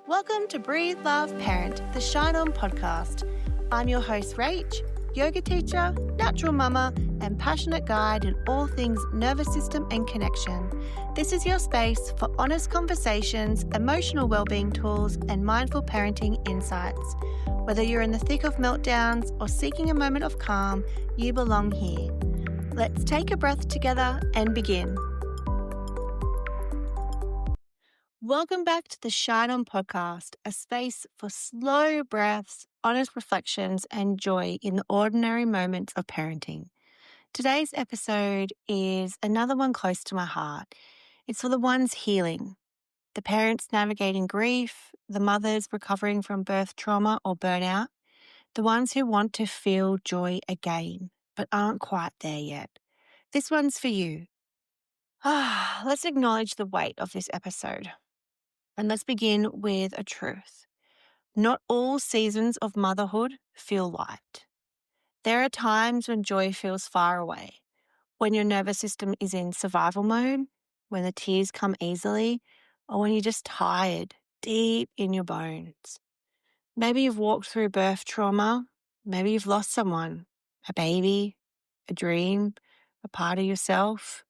Welcome to Breathe, Love, Parent, the Shine On podcast. I'm your host, Rach, yoga teacher, natural mama, and passionate guide in all things nervous system and connection. This is your space for honest conversations, emotional wellbeing tools, and mindful parenting insights. Whether you're in the thick of meltdowns or seeking a moment of calm, you belong here. Let's take a breath together and begin. Welcome back to the Shine On podcast, a space for slow breaths, honest reflections, and joy in the ordinary moments of parenting. Today's episode is another one close to my heart. It's for the ones healing, the parents navigating grief, the mothers recovering from birth trauma or burnout, the ones who want to feel joy again, but aren't quite there yet. This one's for you. Let's acknowledge the weight of this episode. And let's begin with a truth. Not all seasons of motherhood feel light. There are times when joy feels far away, when your nervous system is in survival mode, when the tears come easily, or when you're just tired, deep in your bones. Maybe you've walked through birth trauma. Maybe you've lost someone, a baby, a dream, a part of yourself.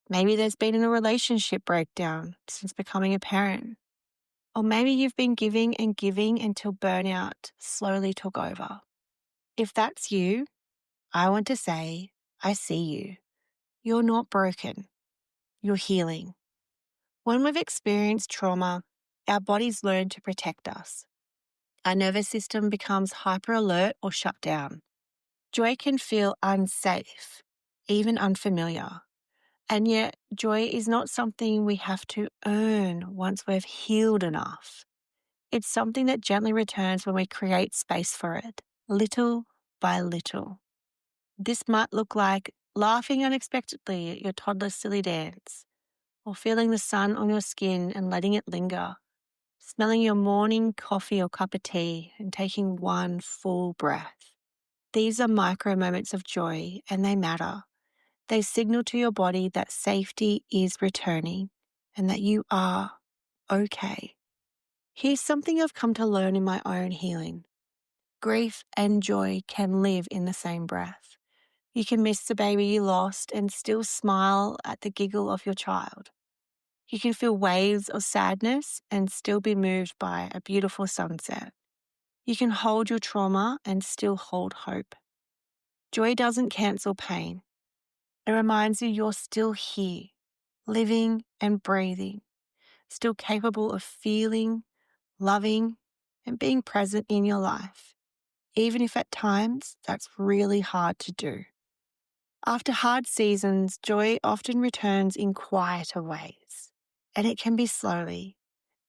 Maybe there's been a relationship breakdown since becoming a parent. Or maybe you've been giving and giving until burnout slowly took over. If that's you, I want to say, I see you. You're not broken. You're healing. When we've experienced trauma, our bodies learn to protect us. Our nervous system becomes hyper alert or shut down. Joy can feel unsafe, even unfamiliar. And yet, joy is not something we have to earn once we've healed enough. It's something that gently returns when we create space for it, little by little. This might look like laughing unexpectedly at your toddler's silly dance, or feeling the sun on your skin and letting it linger, smelling your morning coffee or cup of tea and taking one full breath. These are micro moments of joy, and they matter. They signal to your body that safety is returning and that you are okay. Here's something I've come to learn in my own healing. Grief and joy can live in the same breath. You can miss the baby you lost and still smile at the giggle of your child. You can feel waves of sadness and still be moved by a beautiful sunset. You can hold your trauma and still hold hope. Joy doesn't cancel pain. It reminds you you're still here, living and breathing, still capable of feeling, loving, and being present in your life, even if at times that's really hard to do. After hard seasons, joy often returns in quieter ways, and it can be slowly.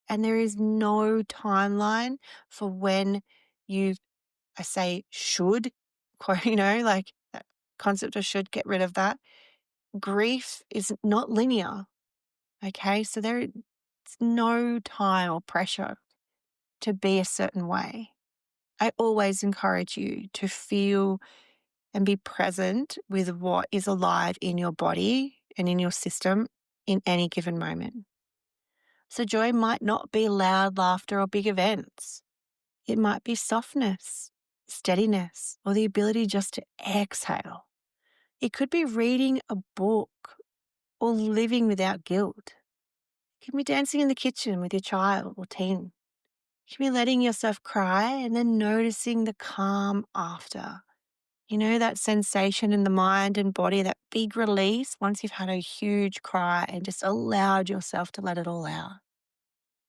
And there is no timeline for when you, I say, should, like that concept of should, get rid of that. Grief is not linear, okay? So there's no time or pressure to be a certain way. I always encourage you to feel and be present with what is alive in your body and in your system in any given moment. So joy might not be loud laughter or big events. It might be softness, steadiness, or the ability just to exhale. It could be reading a book or living without guilt. It can be dancing in the kitchen with your child or teen. You can be letting yourself cry and then noticing the calm after. You know, that sensation in the mind and body, that big release once you've had a huge cry and just allowed yourself to let it all out.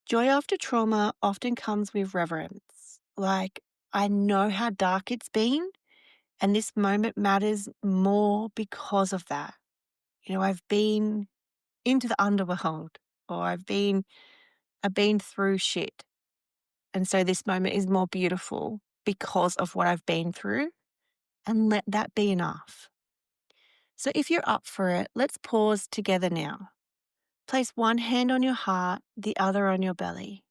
Joy after trauma often comes with reverence. Like, I know how dark it's been, and this moment matters more because of that. You know, I've been into the underworld, or I've been through shit. And so this moment is more beautiful because of what I've been through, and let that be enough. So if you're up for it, let's pause together now. Place one hand on your heart, the other on your belly.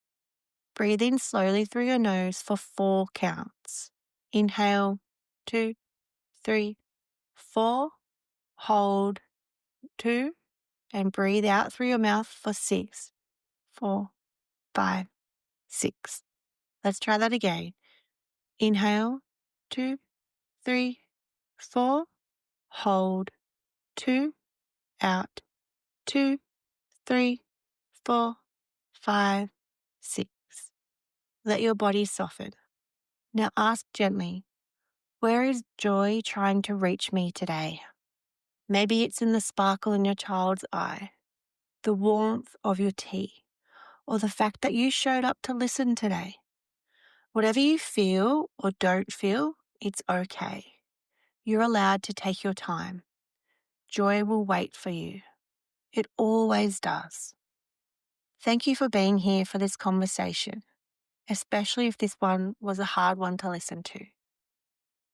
Breathe in slowly through your nose for 4 counts. Inhale, 2, 3, 4. Hold, 2. And breathe out through your mouth for 6, 4, 5, 6. Let's try that again. Inhale, 2, 3, 4. Hold, 2. Out, 2, 3, 4, 5, 6. Let your body soften. Now ask gently, where is joy trying to reach me today? Maybe it's in the sparkle in your child's eye, the warmth of your tea, or the fact that you showed up to listen today. Whatever you feel or don't feel, it's okay. You're allowed to take your time. Joy will wait for you. It always does. Thank you for being here for this conversation, especially if this one was a hard one to listen to.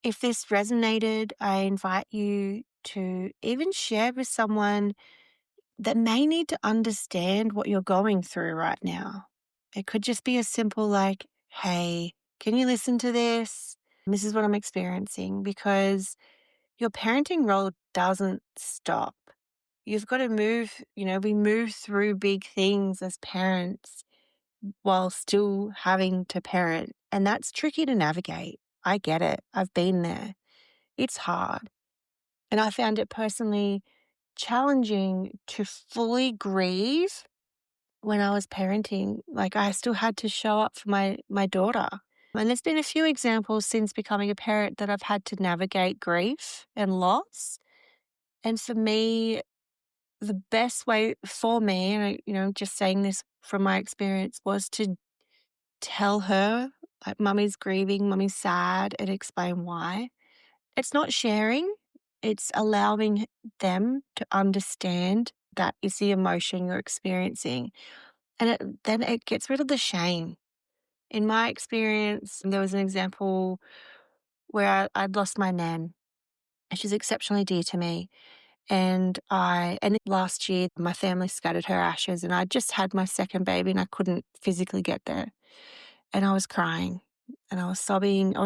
If this resonated, I invite you to even share with someone that may need to understand what you're going through right now. It could just be as simple like, hey, can you listen to this? This is what I'm experiencing, because your parenting role doesn't stop. You've got to move, we move through big things as parents while still having to parent. And that's tricky to navigate. I get it. I've been there. It's hard. And I found it personally challenging to fully grieve when I was parenting. Like, I still had to show up for my daughter. And there's been a few examples since becoming a parent that I've had to navigate grief and loss. And for me, the best way for me, and just saying this from my experience, was to tell her, like, mummy's grieving, mummy's sad, and explain why. It's not sharing, it's allowing them to understand that is the emotion you're experiencing. And then it gets rid of the shame. In my experience, there was an example where I'd lost my nan, and she's exceptionally dear to me. And last year, my family scattered her ashes, and I just had my second baby and I couldn't physically get there. And I was crying and I was sobbing.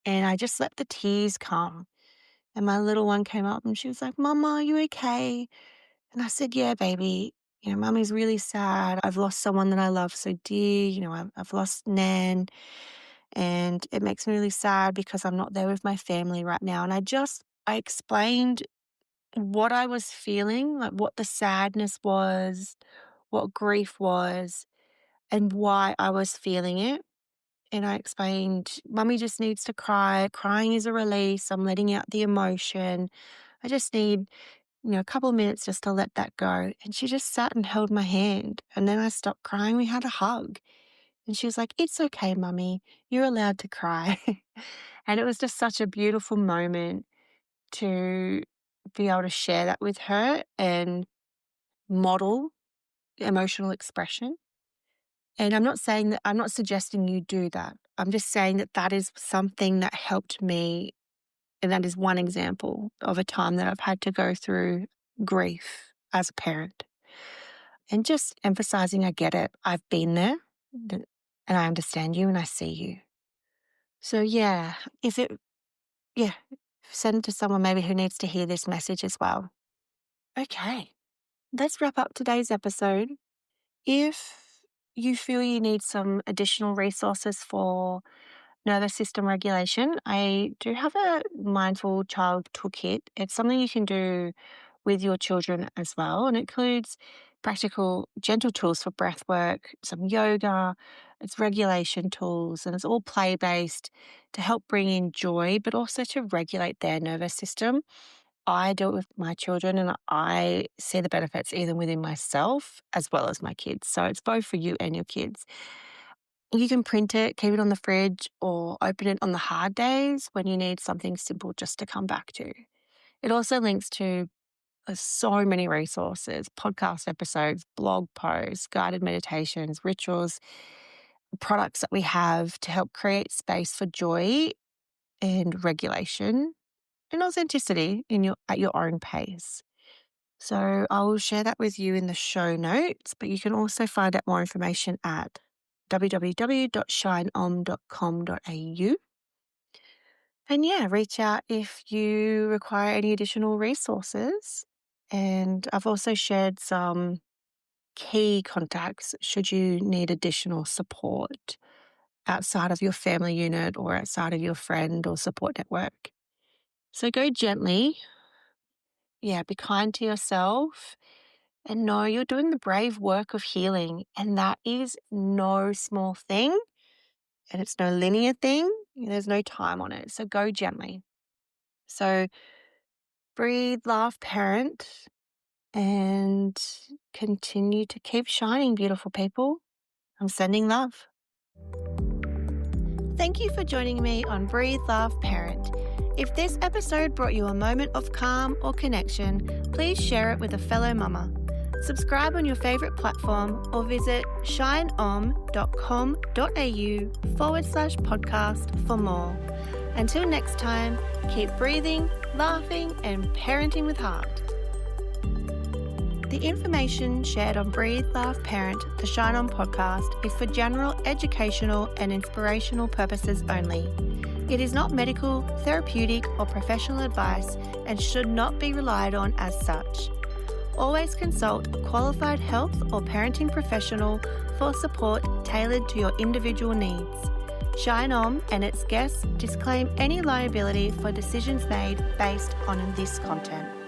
And I just let the tears come. And my little one came up and she was like, Mama, are you okay? And I said, yeah, baby. Mummy's really sad. I've lost someone that I love so dear. I've lost Nan, and it makes me really sad because I'm not there with my family right now. And I explained what I was feeling, like what the sadness was, what grief was, and why I was feeling it. And I explained, Mummy just needs to cry. Crying is a release. I'm letting out the emotion. I just need, a couple of minutes just to let that go. And she just sat and held my hand. And then I stopped crying. We had a hug. And she was like, it's okay, Mummy. You're allowed to cry. And it was just such a beautiful moment to be able to share that with her and model emotional expression. And I'm not suggesting you do that. I'm just saying that that is something that helped me. And that is one example of a time that I've had to go through grief as a parent. And just emphasizing, I get it. I've been there and I understand you and I see you. So yeah, send it to someone maybe who needs to hear this message as well. Okay, let's wrap up today's episode. If you feel you need some additional resources for nervous system regulation, I do have a mindful child toolkit. It's something you can do with your children as well, and it includes practical gentle tools for breath work, some yoga, it's regulation tools, and it's all play-based to help bring in joy, but also to regulate their nervous system. I do it with my children and I see the benefits even within myself as well as my kids. So it's both for you and your kids. You can print it, keep it on the fridge, or open it on the hard days when you need something simple just to come back to. It also links to so many resources, podcast episodes, blog posts, guided meditations, rituals, products that we have to help create space for joy and regulation and authenticity at your own pace. So I will share that with you in the show notes, but you can also find out more information at www.shineom.com.au. And yeah, reach out if you require any additional resources. And I've also shared some key contacts should you need additional support outside of your family unit or outside of your friend or support network. So go gently. Yeah, be kind to yourself and know you're doing the brave work of healing. And that is no small thing and it's no linear thing. There's no time on it. So go gently. So breathe, laugh, parent, and continue to keep shining, beautiful people. I'm sending love. Thank you for joining me on Breathe, Laugh, Parent. If this episode brought you a moment of calm or connection, please share it with a fellow mama. Subscribe on your favourite platform or visit shineom.com.au/podcast for more. Until next time, keep breathing, laughing, and parenting with heart. The information shared on Breathe, Laugh, Parent, the Shine On podcast, is for general educational and inspirational purposes only. It is not medical, therapeutic, or professional advice and should not be relied on as such. Always consult a qualified health or parenting professional for support tailored to your individual needs. Shine On and its guests disclaim any liability for decisions made based on this content.